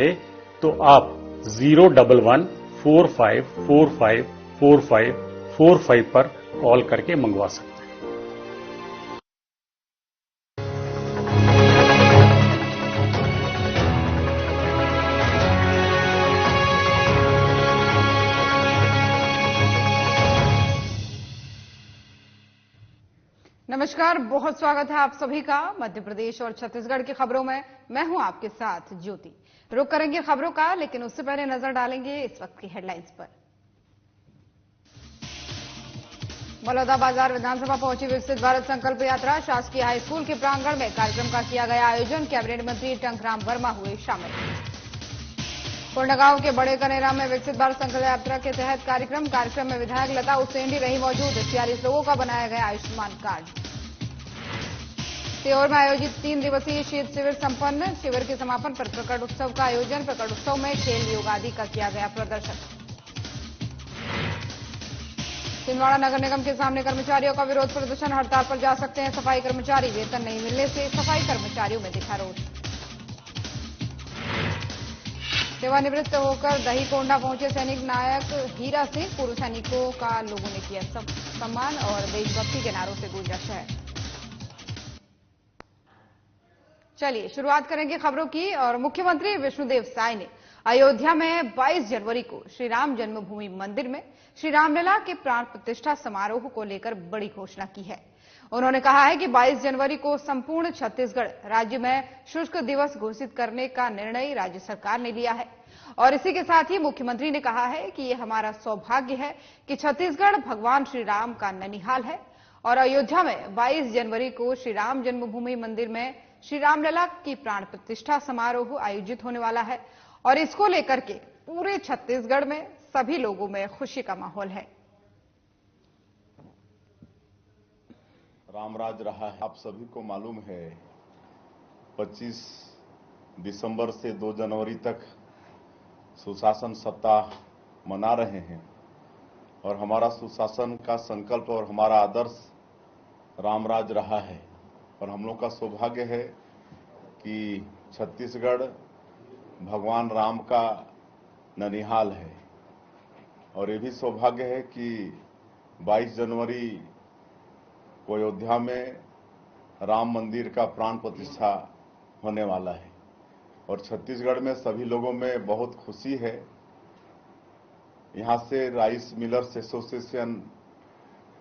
है तो आप 011-45454545 पर कॉल करके मंगवा सकते हैं। नमस्कार, बहुत स्वागत है आप सभी का मध्य प्रदेश और छत्तीसगढ़ की खबरों में। मैं हूं आपके साथ ज्योति। रुक करेंगे खबरों का, लेकिन उससे पहले नजर डालेंगे इस वक्त की हेडलाइंस पर। बलौदाबाजार विधानसभा पहुंची विकसित भारत संकल्प यात्रा। शासकीय हाईस्कूल के प्रांगण में कार्यक्रम का किया गया आयोजन। कैबिनेट मंत्री टंकराम वर्मा हुए शामिल। कोंडागांव के बड़े कनेरा में विकसित भारत संकल्प यात्रा के तहत कार्यक्रम में विधायक लता उसेंडी रही मौजूद। 46 लोगों का बनाया गया आयुष्मान कार्ड। सीहोर में आयोजित 3 दिवसीय शीत शिविर संपन्न। शिविर के समापन पर प्रकट उत्सव का आयोजन। प्रकट उत्सव में खेल योग आदि का किया गया प्रदर्शन। छिंदवाड़ा नगर निगम के सामने कर्मचारियों का विरोध प्रदर्शन। हड़ताल पर जा सकते हैं सफाई कर्मचारी। वेतन नहीं मिलने से सफाई कर्मचारियों में दिखा रोष। सेवानिवृत्त होकर दहीकोंडा पहुंचे सैनिक नायक हीरा सिंह। पूर्व सैनिकों का लोगों ने किया सम्मान और देशभक्ति के नारों से गूंजा शहर। चलिए शुरुआत करेंगे खबरों की। और मुख्यमंत्री विष्णुदेव साय ने अयोध्या में 22 जनवरी को श्री राम जन्मभूमि मंदिर में श्री रामलला के प्राण प्रतिष्ठा समारोह को लेकर बड़ी घोषणा की है। उन्होंने कहा है कि 22 जनवरी को संपूर्ण छत्तीसगढ़ राज्य में शुष्क दिवस घोषित करने का निर्णय राज्य सरकार ने लिया है। और इसी के साथ ही मुख्यमंत्री ने कहा है कि यह हमारा सौभाग्य है कि छत्तीसगढ़ भगवान श्री राम का ननिहाल है। और अयोध्या में 22 जनवरी को श्री राम जन्मभूमि मंदिर में श्री रामलला की प्राण प्रतिष्ठा समारोह आयोजित होने वाला है। और इसको लेकर के पूरे छत्तीसगढ़ में सभी लोगों में खुशी का माहौल है। रामराज रहा है, आप सभी को मालूम है। 25 दिसंबर से 2 जनवरी तक सुशासन सप्ताह मना रहे हैं और हमारा सुशासन का संकल्प और हमारा आदर्श रामराज रहा है। और हम लोग का सौभाग्य है कि छत्तीसगढ़ भगवान राम का ननिहाल है। और ये भी सौभाग्य है कि 22 जनवरी को अयोध्या में राम मंदिर का प्राण प्रतिष्ठा होने वाला है। और छत्तीसगढ़ में सभी लोगों में बहुत खुशी है। यहाँ से राइस मिलर्स एसोसिएशन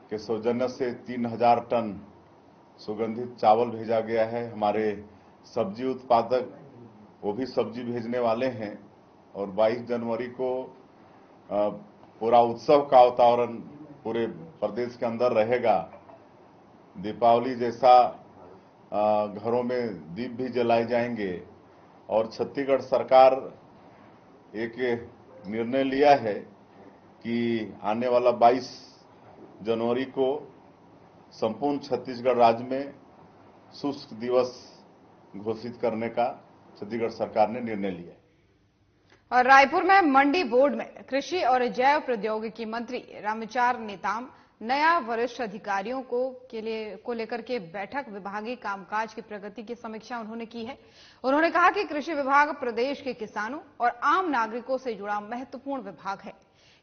के सौजन्य से 3000 टन सुगंधित चावल भेजा गया है। हमारे सब्जी उत्पादक वो भी सब्जी भेजने वाले हैं। और 22 जनवरी को पूरा उत्सव का वातावरण पूरे प्रदेश के अंदर रहेगा। दीपावली जैसा घरों में दीप भी जलाए जाएंगे। और छत्तीसगढ़ सरकार एक निर्णय लिया है कि आने वाला 22 जनवरी को संपूर्ण छत्तीसगढ़ राज्य में शुष्क दिवस घोषित करने का छत्तीसगढ़ सरकार ने निर्णय लिया है। और रायपुर में मंडी बोर्ड में कृषि और जैव प्रौद्योगिकी मंत्री रामविचार नेताम नया वरिष्ठ अधिकारियों को लेकर के बैठक विभागीय कामकाज की प्रगति की समीक्षा उन्होंने की है। उन्होंने कहा कि कृषि विभाग प्रदेश के किसानों और आम नागरिकों से जुड़ा महत्वपूर्ण विभाग है।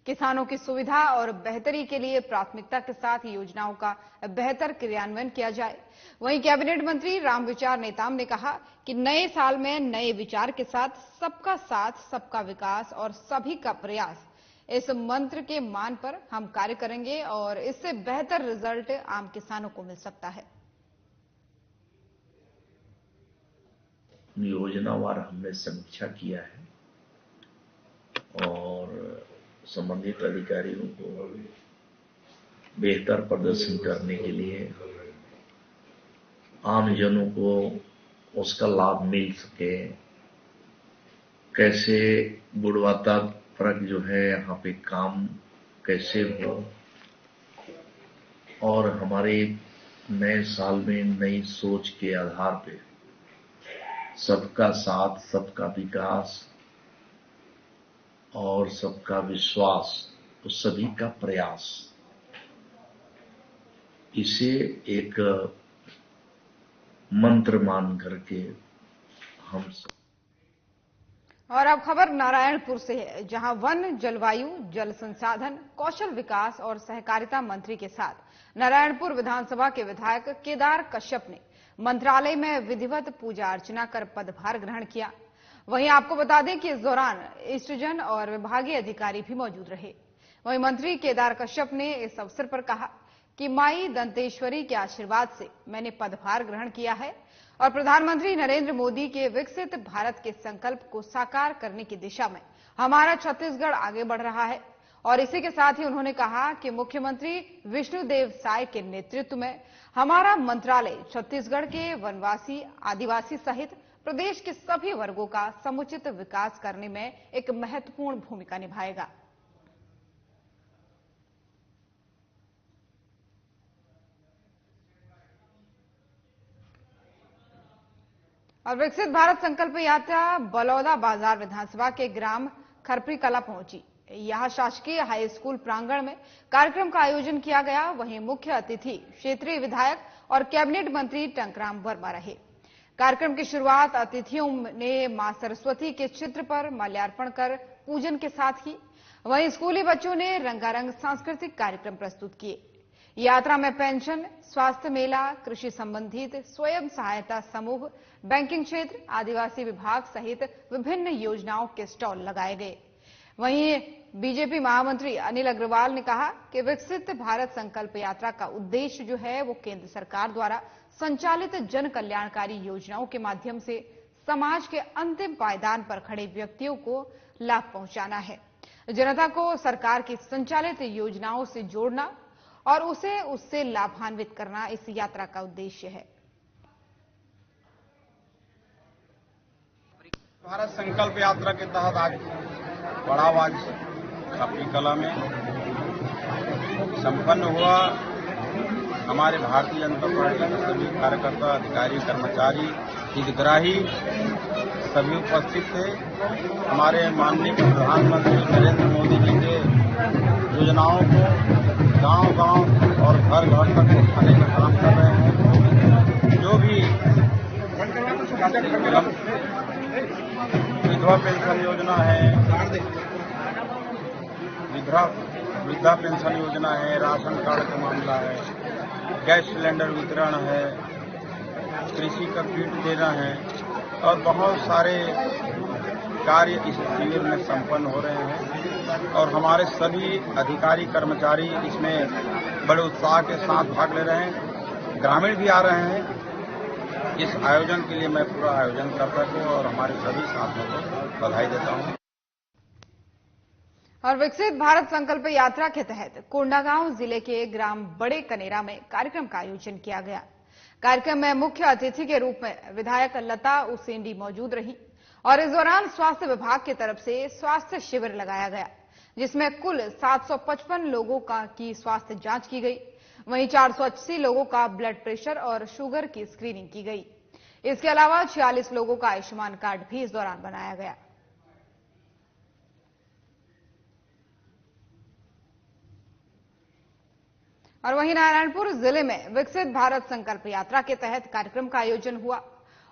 किसानों की सुविधा और बेहतरी के लिए प्राथमिकता के साथ योजनाओं का बेहतर क्रियान्वयन किया जाए। वहीं कैबिनेट मंत्री रामविचार नेताम ने कहा कि नए साल में नए विचार के साथ सबका विकास और सभी का प्रयास, इस मंत्र के मान पर हम कार्य करेंगे और इससे बेहतर रिजल्ट आम किसानों को मिल सकता है। योजनावार हमने समीक्षा किया है और संबंधित अधिकारियों को बेहतर प्रदर्शन करने के लिए आमजनों को उसका लाभ मिल सके, कैसे गुणवत्ता परक जो है यहाँ पे काम कैसे हो और हमारे नए साल में नई सोच के आधार पे सबका साथ, सबका विकास और सबका विश्वास, तो सभी का प्रयास, इसे एक मंत्र मान करके हम सब। और अब खबर नारायणपुर से है, जहां वन, जलवायु, जल संसाधन, कौशल विकास और सहकारिता मंत्री के साथ नारायणपुर विधानसभा के विधायक केदार कश्यप ने मंत्रालय में विधिवत पूजा अर्चना कर पदभार ग्रहण किया। वहीं आपको बता दें कि इस दौरान इष्टजन और विभागीय अधिकारी भी मौजूद रहे। वहीं मंत्री केदार कश्यप ने इस अवसर पर कहा कि माई दंतेश्वरी के आशीर्वाद से मैंने पदभार ग्रहण किया है और प्रधानमंत्री नरेंद्र मोदी के विकसित भारत के संकल्प को साकार करने की दिशा में हमारा छत्तीसगढ़ आगे बढ़ रहा है। और इसी के साथ ही उन्होंने कहा कि मुख्यमंत्री विष्णुदेव साय के नेतृत्व में हमारा मंत्रालय छत्तीसगढ़ के वनवासी, आदिवासी सहित प्रदेश के सभी वर्गों का समुचित विकास करने में एक महत्वपूर्ण भूमिका निभाएगा। और विकसित भारत संकल्प यात्रा बलौदा बाजार विधानसभा के ग्राम खरपरी कला पहुंची। यहां शासकीय हाई स्कूल प्रांगण में कार्यक्रम का आयोजन किया गया। वहीं मुख्य अतिथि क्षेत्रीय विधायक और कैबिनेट मंत्री टंकराम वर्मा रहे। कार्यक्रम की शुरुआत अतिथियों ने मां सरस्वती के चित्र पर माल्यार्पण कर पूजन के साथ की। वहीं स्कूली बच्चों ने रंगारंग सांस्कृतिक कार्यक्रम प्रस्तुत किए। यात्रा में पेंशन, स्वास्थ्य मेला, कृषि संबंधित स्वयं सहायता समूह, बैंकिंग क्षेत्र, आदिवासी विभाग सहित विभिन्न योजनाओं के स्टॉल लगाए गए। वहीं बीजेपी महामंत्री अनिल अग्रवाल ने कहा कि विकसित भारत संकल्प यात्रा का उद्देश्य जो है वो केंद्र सरकार द्वारा संचालित जन कल्याणकारी योजनाओं के माध्यम से समाज के अंतिम पायदान पर खड़े व्यक्तियों को लाभ पहुंचाना है। जनता को सरकार की संचालित योजनाओं से जोड़ना और उसे उससे लाभान्वित करना इस यात्रा का उद्देश्य है। भारत संकल्प यात्रा के तहत आज बड़ावाज खपरी कला में संपन्न हुआ। हमारे भारतीय जनता पार्टी के सभी कार्यकर्ता, अधिकारी, कर्मचारी, हितग्राही सभी उपस्थित थे। हमारे माननीय प्रधानमंत्री नरेंद्र मोदी जी के योजनाओं को गांव-गांव और घर-घर तक पहुंचाने का काम कर रहे हैं। जो भी विधवा पेंशन योजना है, वृद्धा पेंशन योजना है, राशन कार्ड का मामला है, गैस सिलेंडर वितरण है, कृषि का किट देना है और बहुत सारे कार्य इस शिविर में संपन्न हो रहे हैं। और हमारे सभी अधिकारी, कर्मचारी इसमें बड़े उत्साह के साथ भाग ले रहे हैं। ग्रामीण भी आ रहे हैं। इस आयोजन के लिए मैं पूरा आयोजनकर्ता को और हमारे सभी साथियों को बधाई देता हूं। और विकसित भारत संकल्प यात्रा के तहत कोंडागांव जिले के ग्राम बड़े कनेरा में कार्यक्रम का आयोजन किया गया। कार्यक्रम में मुख्य अतिथि के रूप में विधायक लता उसेंडी मौजूद रही और इस दौरान स्वास्थ्य विभाग की तरफ से स्वास्थ्य शिविर लगाया गया, जिसमें कुल 755 लोगों की स्वास्थ्य जांच की गई। वहीं 480 लोगों का ब्लड प्रेशर और शुगर की स्क्रीनिंग की गई। इसके अलावा 46 लोगों का आयुष्मान कार्ड भी इस दौरान बनाया गया। और वहीं नारायणपुर जिले में विकसित भारत संकल्प यात्रा के तहत कार्यक्रम का आयोजन हुआ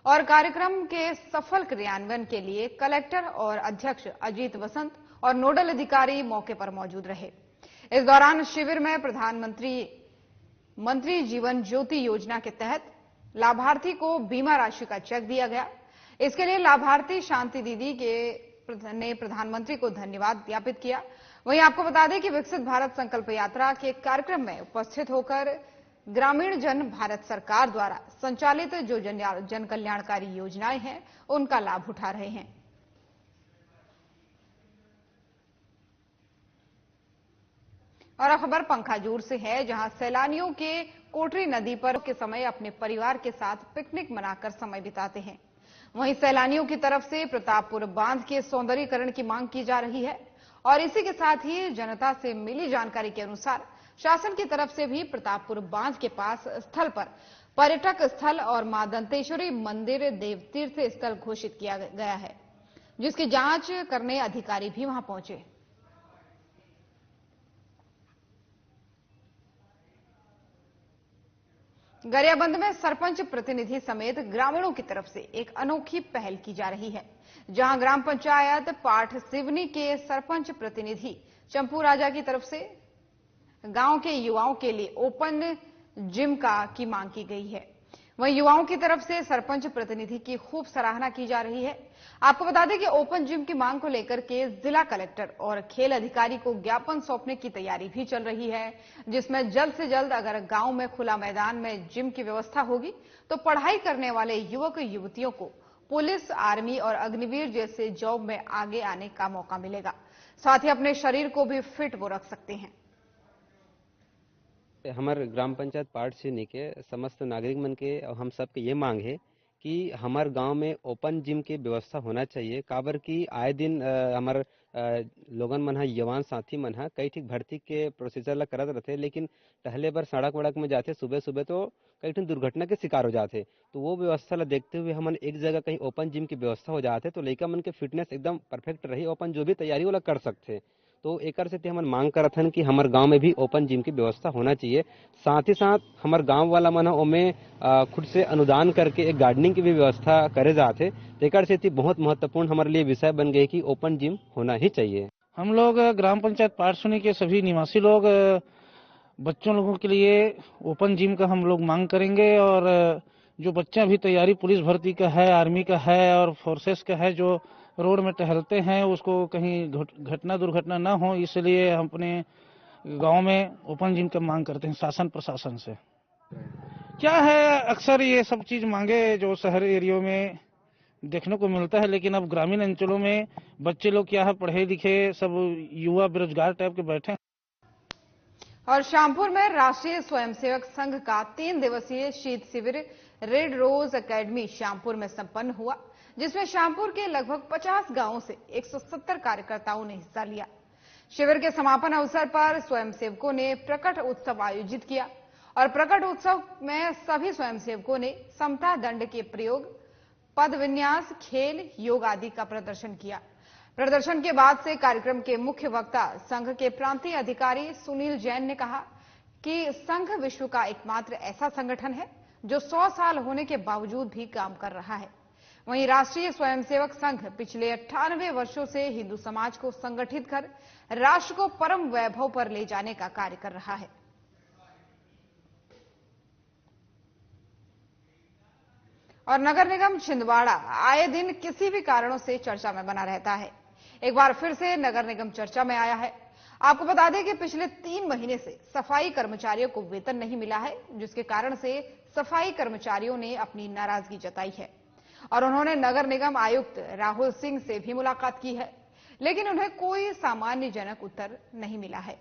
और कार्यक्रम के सफल क्रियान्वयन के लिए कलेक्टर और अध्यक्ष अजीत वसंत और नोडल अधिकारी मौके पर मौजूद रहे। इस दौरान शिविर में प्रधानमंत्री मंत्री जीवन ज्योति योजना के तहत लाभार्थी को बीमा राशि का चेक दिया गया। इसके लिए लाभार्थी शांति दीदी ने प्रधानमंत्री को धन्यवाद ज्ञापित किया। वहीं आपको बता दें कि विकसित भारत संकल्प यात्रा के कार्यक्रम में उपस्थित होकर ग्रामीण जन भारत सरकार द्वारा संचालित जो जन कल्याणकारी योजनाएं हैं उनका लाभ उठा रहे हैं। और खबर पंखाजूर से है, जहां सैलानियों के कोटरी नदी पर के समय अपने परिवार के साथ पिकनिक मनाकर समय बिताते हैं। वहीं सैलानियों की तरफ से प्रतापपुर बांध के सौंदर्यीकरण की मांग की जा रही है और इसी के साथ ही जनता से मिली जानकारी के अनुसार शासन की तरफ से भी प्रतापपुर बांध के पास स्थल पर पर्यटक स्थल और मां दंतेश्वरी मंदिर देवतीर्थ स्थल घोषित किया गया है, जिसकी जांच करने अधिकारी भी वहां पहुंचे। गरियाबंद में सरपंच प्रतिनिधि समेत ग्रामीणों की तरफ से एक अनोखी पहल की जा रही है, जहां ग्राम पंचायत पाठ सिवनी के सरपंच प्रतिनिधि चंपू राजा की तरफ से गांव के युवाओं के लिए ओपन जिम की मांग की गई है। वहीं युवाओं की तरफ से सरपंच प्रतिनिधि की खूब सराहना की जा रही है। आपको बता दें कि ओपन जिम की मांग को लेकर के जिला कलेक्टर और खेल अधिकारी को ज्ञापन सौंपने की तैयारी भी चल रही है, जिसमें जल्द से जल्द अगर गांव में खुला मैदान में जिम की व्यवस्था होगी तो पढ़ाई करने वाले युवक युवतियों को पुलिस, आर्मी और अग्निवीर जैसे जॉब में आगे आने का मौका मिलेगा। साथ ही अपने शरीर को भी फिट वो रख सकते हैं। हमारे ग्राम पंचायत पाठ सिवनी के समस्त नागरिक मन के और हम सबके ये मांग है कि हमारे गांव में ओपन जिम की व्यवस्था होना चाहिए। काबर की आए दिन हमारे लोगन मन युवान साथी मन कई ठीक भर्ती के प्रोसीजर ला करत रहते, लेकिन टहले बर सड़क वड़क में जाते सुबह सुबह तो कई ठीक दुर्घटना के शिकार हो जाते। तो वो व्यवस्था ला देखते हुए हमन एक जगह कहीं ओपन जिम की व्यवस्था हो जाते तो लड़का मन के फिटनेस एकदम परफेक्ट रही, अपन जो भी तैयारी वाला कर सकते। तो एक से हम मांग करत हन कि हमारे गांव में भी ओपन जिम की व्यवस्था होना चाहिए। साथ ही साथ हमारे गांव वाला मन ओमें खुद से अनुदान करके एक गार्डनिंग की भी व्यवस्था करे जाते। एक से बहुत महत्वपूर्ण हमारे लिए विषय बन गए कि ओपन जिम होना ही चाहिए। हम लोग ग्राम पंचायत पाठसुनी के सभी निवासी लोग बच्चों लोगों के लिए ओपन जिम का हम लोग मांग करेंगे, और जो बच्चा अभी तैयारी पुलिस भर्ती का है, आर्मी का है और फोर्सेस का है, जो रोड में टहलते हैं उसको कहीं घटना दुर्घटना ना हो, इसलिए हम अपने गांव में ओपन जिम का मांग करते हैं शासन प्रशासन से। क्या है, अक्सर ये सब चीज मांगे जो शहर एरियो में देखने को मिलता है, लेकिन अब ग्रामीण अंचलों में बच्चे लोग क्या है, पढ़े लिखे सब युवा बेरोजगार टाइप के बैठे हैं। और शामपुर में राष्ट्रीय स्वयंसेवक संघ का 3 दिवसीय शीत शिविर रेड रोज एकेडमी शामपुर में संपन्न हुआ, जिसमें शामपुर के लगभग 50 गांवों से 170 कार्यकर्ताओं ने हिस्सा लिया। शिविर के समापन अवसर पर स्वयंसेवकों ने प्रकट उत्सव आयोजित किया और प्रकट उत्सव में सभी स्वयंसेवकों ने समता दंड के प्रयोग, पद विन्यास, खेल, योग आदि का प्रदर्शन किया। प्रदर्शन के बाद से कार्यक्रम के मुख्य वक्ता संघ के प्रांतीय अधिकारी सुनील जैन ने कहा कि संघ विश्व का एकमात्र ऐसा संगठन है जो 100 साल होने के बावजूद भी काम कर रहा है। वहीं राष्ट्रीय स्वयंसेवक संघ पिछले 98 वर्षों से हिंदू समाज को संगठित कर राष्ट्र को परम वैभव पर ले जाने का कार्य कर रहा है। और नगर निगम छिंदवाड़ा आए दिन किसी भी कारणों से चर्चा में बना रहता है। एक बार फिर से नगर निगम चर्चा में आया है। आपको बता दें कि पिछले 3 महीने से सफाई कर्मचारियों को वेतन नहीं मिला है, जिसके कारण से सफाई कर्मचारियों ने अपनी नाराजगी जताई है और उन्होंने नगर निगम आयुक्त राहुल सिंह से भी मुलाकात की है, लेकिन उन्हें कोई सामान्यजनक उत्तर नहीं मिला है।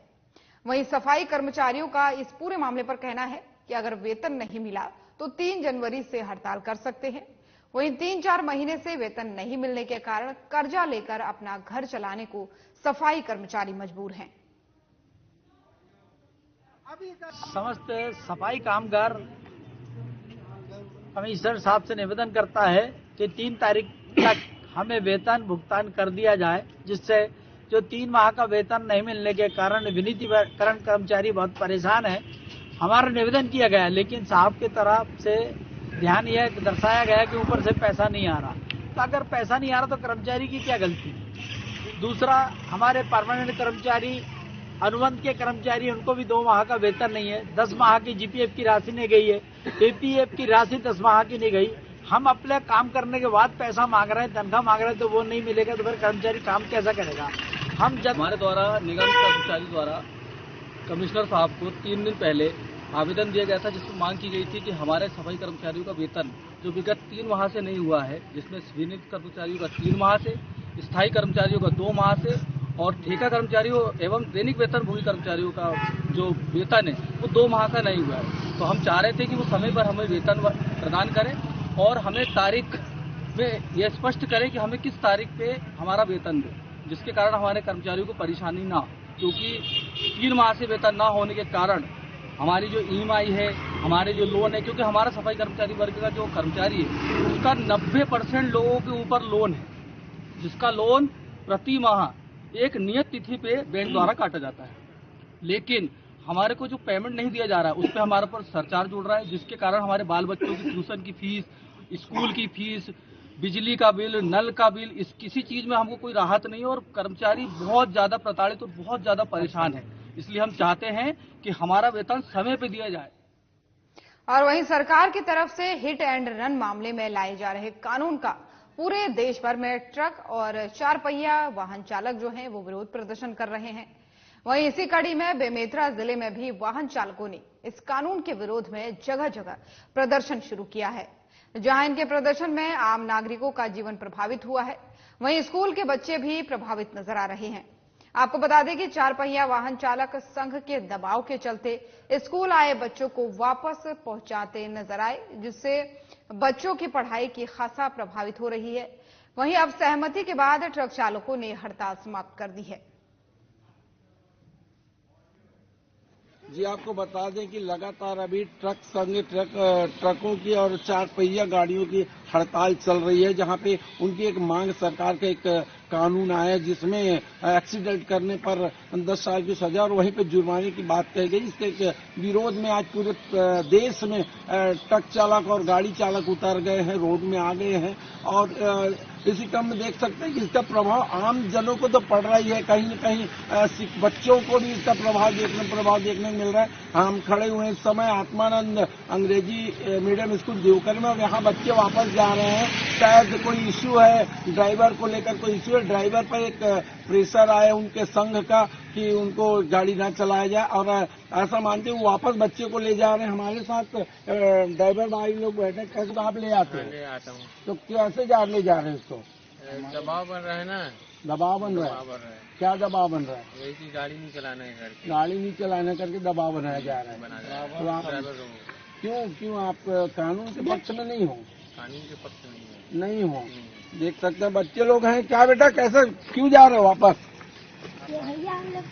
वहीं सफाई कर्मचारियों का इस पूरे मामले पर कहना है कि अगर वेतन नहीं मिला तो 3 जनवरी से हड़ताल कर सकते हैं। वहीं 3-4 महीने से वेतन नहीं मिलने के कारण कर्जा लेकर अपना घर चलाने को सफाई कर्मचारी मजबूर हैं। समस्त सफाई कामगार कमिश्नर साहब से निवेदन करता है कि 3 तारीख तक हमें वेतन भुगतान कर दिया जाए, जिससे जो 3 माह का वेतन नहीं मिलने के कारण विनिधिकरण कर्मचारी बहुत परेशान है। हमारा निवेदन किया गया, लेकिन साहब की तरफ से ध्यान यह दर्शाया गया कि ऊपर से पैसा नहीं आ रहा। तो अगर पैसा नहीं आ रहा तो कर्मचारी की क्या गलती? दूसरा, हमारे परमानेंट कर्मचारी, अनुबंध के कर्मचारी, उनको भी 2 माह का वेतन नहीं है। 10 माह की जीपीएफ की राशि नहीं गई है, एपीएफ की राशि 10 माह की नहीं गई। हम अपने काम करने के बाद पैसा मांग रहे हैं, तनख्वाह मांग रहे हैं, तो वो नहीं मिलेगा तो फिर कर्मचारी काम कैसा करेगा? हम जब हमारे द्वारा निगम कर्मचारी द्वारा कमिश्नर साहब को 3 दिन पहले आवेदन दिया गया था, जिसमें मांग की गई थी कि हमारे सफाई कर्मचारियों का वेतन जो विगत 3 माह से नहीं हुआ है, जिसमें विनियोजित कर्मचारियों का 3 माह से, स्थायी कर्मचारियों का 2 माह से और ठेका कर्मचारियों एवं दैनिक वेतन भूमि कर्मचारियों का जो वेतन है वो 2 माह का नहीं हुआ है। तो हम चाह रहे थे कि वो समय पर हमें वेतन प्रदान करें और हमें तारीख में यह स्पष्ट करें कि हमें किस तारीख पे हमारा वेतन दे, जिसके कारण हमारे कर्मचारियों को परेशानी ना हो। क्योंकि 3 माह से वेतन ना होने के कारण हमारी जो ईएमआई है, हमारे जो लोन है, क्योंकि हमारा सफाई कर्मचारी वर्ग का जो कर्मचारी है उसका 90% लोगों के ऊपर लोन है, जिसका लोन प्रति माह एक नियत तिथि पे बैंक द्वारा काटा जाता है। लेकिन हमारे को जो पेमेंट नहीं दिया जा रहा है उस पर हमारे पर सरचार्ज उड़ रहा है, जिसके कारण हमारे बाल बच्चों की ट्यूशन की फीस, स्कूल की फीस, बिजली का बिल, नल का बिल, इस किसी चीज में हमको कोई राहत नहीं है और कर्मचारी बहुत ज्यादा प्रताड़ित और बहुत ज्यादा परेशान है। इसलिए हम चाहते हैं कि हमारा वेतन समय पे दिया जाए। और वहीं सरकार की तरफ से हिट एंड रन मामले में लाए जा रहे कानून का पूरे देश भर में ट्रक और 4 पहिया वाहन चालक जो हैं वो विरोध प्रदर्शन कर रहे हैं। वहीं इसी कड़ी में बेमेतरा जिले में भी वाहन चालकों ने इस कानून के विरोध में जगह जगह प्रदर्शन शुरू किया है। जहां इनके प्रदर्शन में आम नागरिकों का जीवन प्रभावित हुआ है, वहीं स्कूल के बच्चे भी प्रभावित नजर आ रहे हैं। आपको बता दें कि 4 पहिया वाहन चालक संघ के दबाव के चलते स्कूल आए बच्चों को वापस पहुंचाते नजर आए, जिससे बच्चों की पढ़ाई की खासा प्रभावित हो रही है। वहीं अब सहमति के बाद ट्रक चालकों ने हड़ताल समाप्त कर दी है। जी आपको बता दें कि लगातार अभी ट्रक संघ ट्रकों की और 4 पहिया गाड़ियों की हड़ताल चल रही है, जहां पे उनकी एक मांग सरकार का एक कानून आया है जिसमें एक्सीडेंट करने पर 10 साल की सजा और वहीं पे जुर्माने की बात कही गई। इसके विरोध में आज पूरे देश में ट्रक चालक और गाड़ी चालक उतर गए हैं, रोड में आ गए हैं और इसी क्रम में देख सकते हैं कि इसका प्रभाव आम जनों को तो पड़ रहा ही है, कहीं न कहीं बच्चों को भी इसका प्रभाव देखने मिल रहा है। हम खड़े हुए इस समय आत्मानंद अंग्रेजी मीडियम स्कूल देवकर में और यहाँ बच्चे वापस जा रहे हैं। शायद कोई इश्यू है, ड्राइवर को लेकर कोई इश्यू है, ड्राइवर पर एक प्रेशर आया उनके संघ का कि उनको गाड़ी ना चलाया जाए और ऐसा मानते हुए वापस बच्चे को ले जा रहे हैं। हमारे साथ ड्राइवर भाई लोग बैठे, कैसे आप ले आते हैं? ले आता हूँ। तो कैसे ले जा रहे हैं इसको? दबाव बन रहा है ना। दबाव बन रहा है? क्या दबाव बन रहा है? यही कि गाड़ी नहीं चलाना है करके। गाड़ी नहीं चलाना करके दबाव बनाया जा रहा है। तो आप क्यों आप कानून के पक्ष में नहीं हो? कानून के पक्ष में नहीं हो। देख सकते हैं बच्चे लोग हैं। क्या बेटा, कैसे क्यों जा रहे हो वापस? भैया हम लोग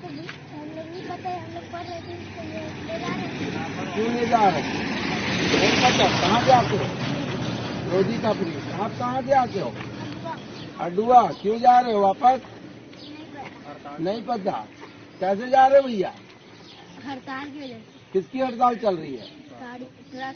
नहीं पता है, हम लोग पढ़ रहे थे, ले जा रहे हैं। क्यों ले जा रहे हो? नहीं पता। कहाँ से आते हो? रोजी का फ्री। आप कहाँ से आते हो? अडुआ। क्यों जा रहे हो वापस? नहीं पता। कैसे जा रहे हो भैया? हड़ताल की वजह से। किसकी हड़ताल चल रही है?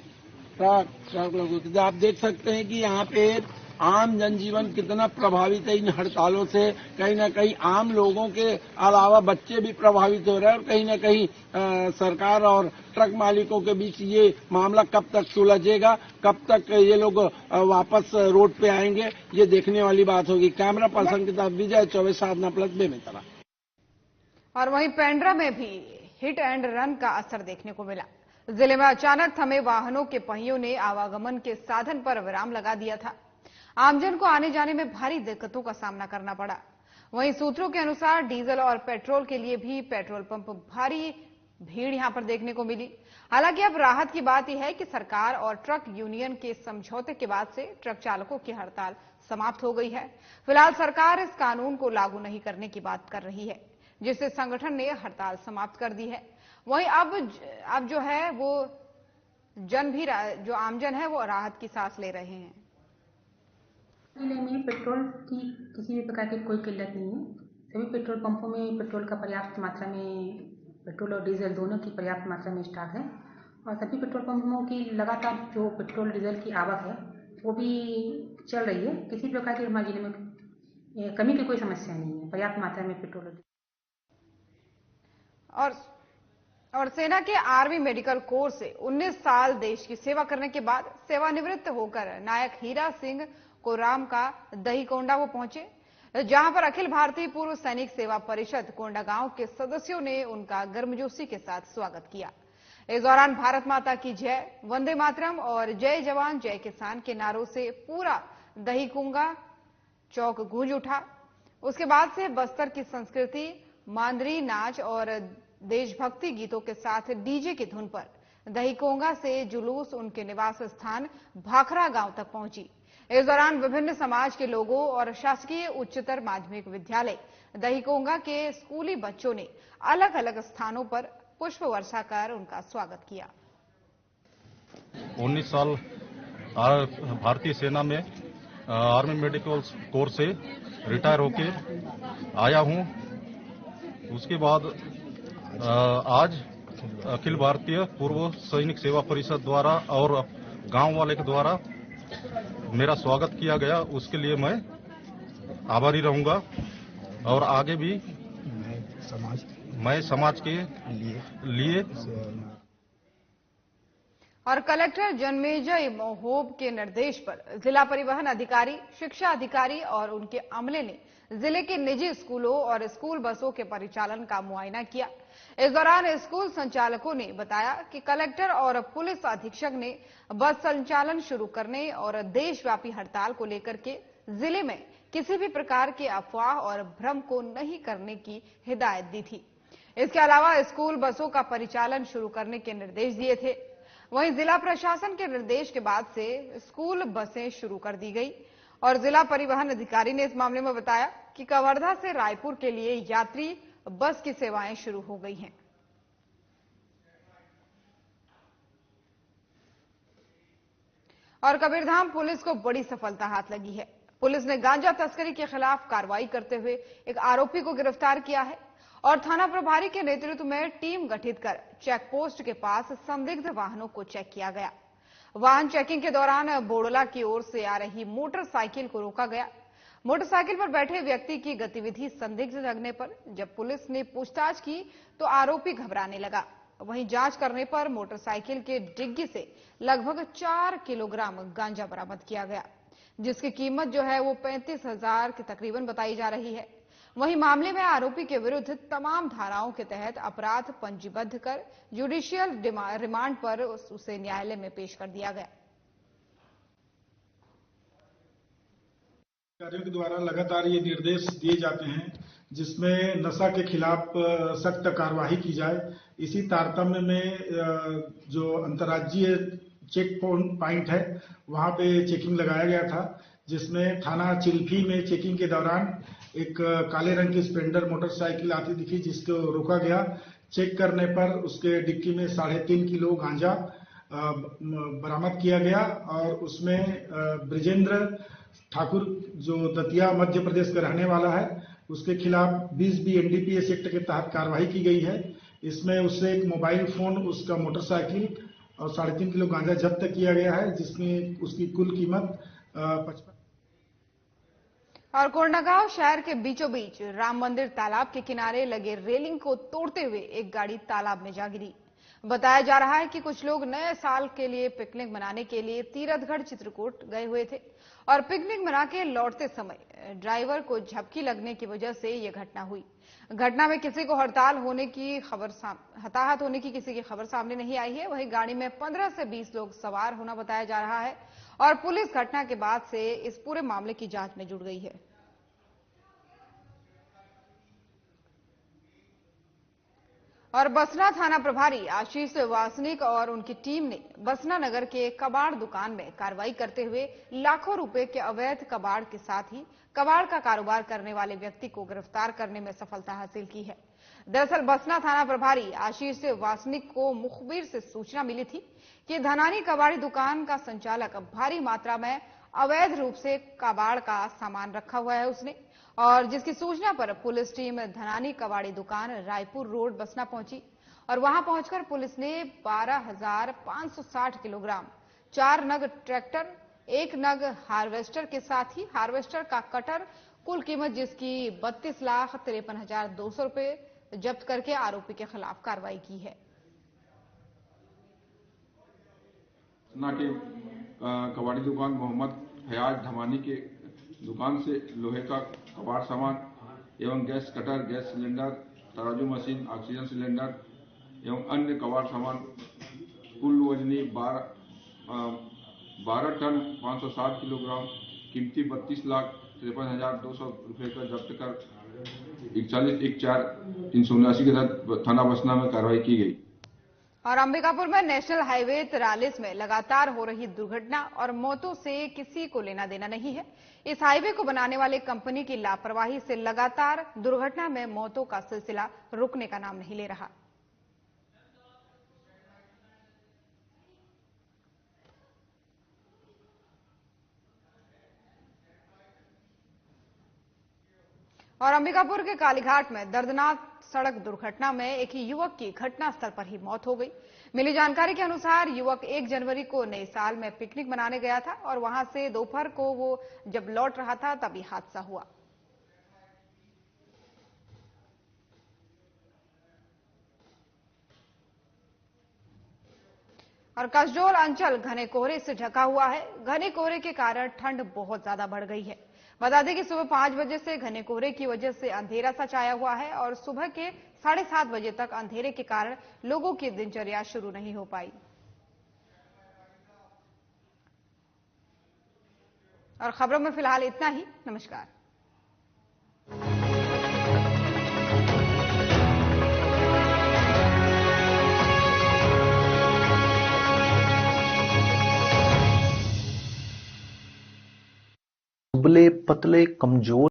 ट्रक लोगों की। आप देख सकते हैं कि यहाँ पे आम जनजीवन कितना प्रभावित है इन हड़तालों से। कहीं न कहीं आम लोगों के अलावा बच्चे भी प्रभावित हो रहे हैं और कहीं न कहीं सरकार और ट्रक मालिकों के बीच ये मामला कब तक सुलझेगा, कब तक ये लोग वापस रोड पे आएंगे, ये देखने वाली बात होगी। कैमरा पर्सन के साथ विजय चौबे, साधना प्लस बेमेतरा। और वहीं पेंड्रा में भी हिट एंड रन का असर देखने को मिला। जिले में अचानक थमे वाहनों के पहियों ने आवागमन के साधन पर विराम लगा दिया था। आमजन को आने जाने में भारी दिक्कतों का सामना करना पड़ा। वहीं सूत्रों के अनुसार डीजल और पेट्रोल के लिए भी पेट्रोल पंप भारी भीड़ यहां पर देखने को मिली। हालांकि अब राहत की बात यह है कि सरकार और ट्रक यूनियन के समझौते के बाद से ट्रक चालकों की हड़ताल समाप्त हो गई है। फिलहाल सरकार इस कानून को लागू नहीं करने की बात कर रही है, जिससे संगठन ने हड़ताल समाप्त कर दी है। वहीं अब जो है वो जो आमजन है वो राहत की सांस ले रहे हैं। जिले में पेट्रोल की किसी भी प्रकार की कोई किल्लत नहीं है। सभी पेट्रोल पंपों में पेट्रोल का पर्याप्त मात्रा में, पेट्रोल और डीजल दोनों की पर्याप्त मात्रा में स्टॉक है और सभी पेट्रोल पंपों की लगातार जो पेट्रोल डीजल की आवक है वो भी चल रही है। किसी प्रकार की हमारे जिले में कमी की कोई समस्या नहीं है, पर्याप्त मात्रा में पेट्रोल। और सेना के आर्मी मेडिकल कोर से 19 साल देश की सेवा करने के बाद सेवानिवृत्त होकर नायक हीरा सिंह कोराम का दहीकोंडा वो पहुंचे, जहां पर अखिल भारतीय पूर्व सैनिक सेवा परिषद कोंडागांव के सदस्यों ने उनका गर्मजोशी के साथ स्वागत किया। इस दौरान भारत माता की जय, वंदे मातरम और जय जवान जय किसान के नारों से पूरा दहीकोंगा चौक गूंज उठा। उसके बाद से बस्तर की संस्कृति, मांदरी नाच और देशभक्ति गीतों के साथ डीजे की धुन पर दहीकोंगा से जुलूस उनके निवास स्थान भाखरा गांव तक पहुंची। इस दौरान विभिन्न समाज के लोगों और शासकीय उच्चतर माध्यमिक विद्यालय दहीकोंगा के स्कूली बच्चों ने अलग अलग स्थानों पर पुष्प वर्षा कर उनका स्वागत किया। 19 साल भारतीय सेना में आर्मी मेडिकल कोर से रिटायर होके आया हूं। उसके बाद आज अखिल भारतीय पूर्व सैनिक सेवा परिषद द्वारा और गांव वाले के द्वारा मेरा स्वागत किया गया, उसके लिए मैं आभारी रहूंगा और आगे भी मैं समाज के लिए और कलेक्टर जन्मेजय मोहोब के निर्देश पर जिला परिवहन अधिकारी, शिक्षा अधिकारी और उनके अमले ने जिले के निजी स्कूलों और स्कूल बसों के परिचालन का मुआयना किया। इस दौरान स्कूल संचालकों ने बताया कि कलेक्टर और पुलिस अधीक्षक ने बस संचालन शुरू करने और देशव्यापी हड़ताल को लेकर के जिले में किसी भी प्रकार के अफवाह और भ्रम को नहीं करने की हिदायत दी थी। इसके अलावा स्कूल बसों का परिचालन शुरू करने के निर्देश दिए थे। वहीं जिला प्रशासन के निर्देश के बाद से स्कूल बसें शुरू कर दी गई और जिला परिवहन अधिकारी ने इस मामले में बताया कि कवर्धा से रायपुर के लिए यात्री बस की सेवाएं शुरू हो गई हैं। और कबीरधाम पुलिस को बड़ी सफलता हाथ लगी है। पुलिस ने गांजा तस्करी के खिलाफ कार्रवाई करते हुए एक आरोपी को गिरफ्तार किया है और थाना प्रभारी के नेतृत्व में टीम गठित कर चेक पोस्ट के पास संदिग्ध वाहनों को चेक किया गया। वाहन चेकिंग के दौरान बोडला की ओर से आ रही मोटरसाइकिल को रोका गया। मोटरसाइकिल पर बैठे व्यक्ति की गतिविधि संदिग्ध लगने पर जब पुलिस ने पूछताछ की तो आरोपी घबराने लगा। वहीं जांच करने पर मोटरसाइकिल के डिग्गी से लगभग 4 किलोग्राम गांजा बरामद किया गया, जिसकी कीमत जो है वो 35,000 के तकरीबन बताई जा रही है। वहीं मामले में आरोपी के विरुद्ध तमाम धाराओं के तहत अपराध पंजीबद्ध कर जुडिशियल रिमांड पर उसे न्यायालय में पेश कर दिया गया। अधिकारियों के द्वारा लगातार ये निर्देश दिए जाते हैं जिसमें नशा के खिलाफ सख्त कार्रवाई की जाए। इसी तारतम्य में जो अंतर्राज्यीय चेक पॉइंट है वहां पे चेकिंग लगाया गया था, जिसमें थाना चिल्फी में चेकिंग के दौरान एक काले रंग की स्प्लेंडर मोटरसाइकिल आती दिखी, जिसको रोका गया। चेक करने पर उसके डिक्की में 3.5 किलो गांजा बरामद किया गया और उसमें ब्रिजेंद्र ठाकुर जो दतिया मध्य प्रदेश का रहने वाला है, उसके खिलाफ 20B NDPS एक्ट के तहत कार्रवाई की गई है। इसमें उससे एक मोबाइल फोन, उसका मोटरसाइकिल और 3.5 किलो गांजा जब्त किया गया है, जिसमें उसकी कुल कीमत 55। और कोंडागांव शहर के बीचों बीच राम मंदिर तालाब के किनारे लगे रेलिंग को तोड़ते हुए एक गाड़ी तालाब में जा गिरी। बताया जा रहा है कि कुछ लोग नए साल के लिए पिकनिक मनाने के लिए तीरथगढ़ चित्रकूट गए हुए थे और पिकनिक मना के लौटते समय ड्राइवर को झपकी लगने की वजह से यह घटना हुई। घटना में किसी को हड़ताल होने की खबर हताहत होने की किसी की खबर सामने नहीं आई है। वहीं गाड़ी में 15 से 20 लोग सवार होना बताया जा रहा है और पुलिस घटना के बाद से इस पूरे मामले की जांच में जुट गई है। और बसना थाना प्रभारी आशीष वासनिक और उनकी टीम ने बसना नगर के कबाड़ दुकान में कार्रवाई करते हुए लाखों रुपए के अवैध कबाड़ के साथ ही कबाड़ का कारोबार करने वाले व्यक्ति को गिरफ्तार करने में सफलता हासिल की है। दरअसल बसना थाना प्रभारी आशीष वासनिक को मुखबिर से सूचना मिली थी कि धनानी कबाड़ी दुकान का संचालक भारी मात्रा में अवैध रूप से कबाड़ का सामान रखा हुआ है उसने, और जिसकी सूचना पर पुलिस टीम धनानी कबाड़ी दुकान रायपुर रोड बसना पहुंची और वहां पहुंचकर पुलिस ने 12,560 किलोग्राम, 4 नग ट्रैक्टर, 1 नग हार्वेस्टर के साथ ही हार्वेस्टर का कटर, कुल कीमत जिसकी 32,53,200 रुपए जब्त करके आरोपी के खिलाफ कार्रवाई की है। के कबाड़ी दुकान मोहम्मद फयाज धमानी के दुकान से लोहे का कबाड़ सामान एवं गैस कटर, गैस सिलेंडर, तराजू मशीन, ऑक्सीजन सिलेंडर एवं अन्य कबाड़ सामान कुल वजनी 12 टन 560 किलोग्राम कीमती 32,53,200 रुपये का जब्त कर 41/4/379 के तहत थाना बसना में कार्रवाई की गई। और अंबिकापुर में नेशनल हाईवे 43 में लगातार हो रही दुर्घटना और मौतों से किसी को लेना देना नहीं है। इस हाईवे को बनाने वाले कंपनी की लापरवाही से लगातार दुर्घटना में मौतों का सिलसिला रुकने का नाम नहीं ले रहा। और अंबिकापुर के कालीघाट में दर्दनाक सड़क दुर्घटना में एक युवक की घटनास्थल पर ही मौत हो गई। मिली जानकारी के अनुसार युवक 1 जनवरी को नए साल में पिकनिक मनाने गया था और वहां से दोपहर को वो जब लौट रहा था तभी हादसा हुआ। और कसडोल अंचल घने कोहरे से ढका हुआ है। घने कोहरे के कारण ठंड बहुत ज्यादा बढ़ गई है। बता दें कि सुबह 5 बजे से घने कोहरे की वजह से अंधेरा सा छाया हुआ है और सुबह के 7:30 बजे तक अंधेरे के कारण लोगों की दिनचर्या शुरू नहीं हो पाई। और खबरों में फिलहाल इतना ही। नमस्कार। दुबले पतले कमजोर